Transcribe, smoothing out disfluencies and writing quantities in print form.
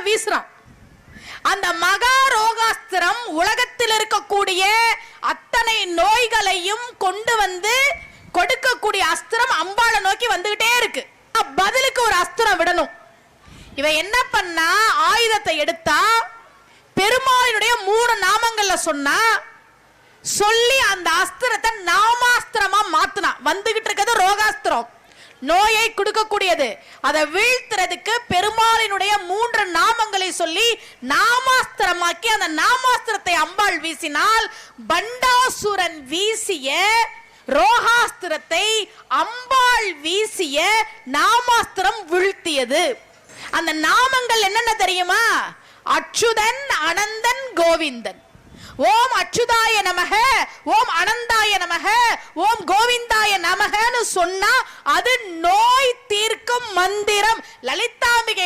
வீசுறான். அந்த மகா ரோகாஸ்திரம் உலகத்தில் இருக்கக்கூடிய அத்தனை நோய்களையும் கொண்டு வந்து கொடுக்கக்கூடிய அஸ்திரம் அம்பாளை நோக்கி வந்துகிட்டே இருக்கு. பதிலுக்கு ஒரு அஸ்திரம் விடணும். இவ என்ன பண்ணா, ஆயுதத்தை எடுத்தா பெருமாளினுடைய 3 நாமங்கள்ல சொன்னா, சொல்லி அந்த அஸ்திரத்தை நாமாஸ்திரமா மாத்துனா. வந்துகிட்டு இருக்கிறது ரோகாஸ்திரம், நோயை கொடுக்கக்கூடியது. அதை வீழ்த்துறதுக்கு பெருமாளினுடைய 3 நாமங்களை சொல்லி நாமாஸ்திரமாக்கி அந்த நாமாஸ்திரத்தை அம்பாள் வீசினால், பண்டாசுரன் வீசிய ரோகாஸ்திரத்தை அம்பாள் வீசிய நாமாஸ்திரம் வீழ்த்தியது. அந்த நாமங்கள் என்னென்ன தெரியுமா? அச்சுதன், அனந்தன், கோவிந்தன். ஓம் அச்சுதாய நமக, ஓம் அனந்தாய நமக, ஓம் கோவிந்தாய நமகன்னு சொன்னா அது நோய் தீர்க்கும் மந்திரம். லலிதாம்பிகை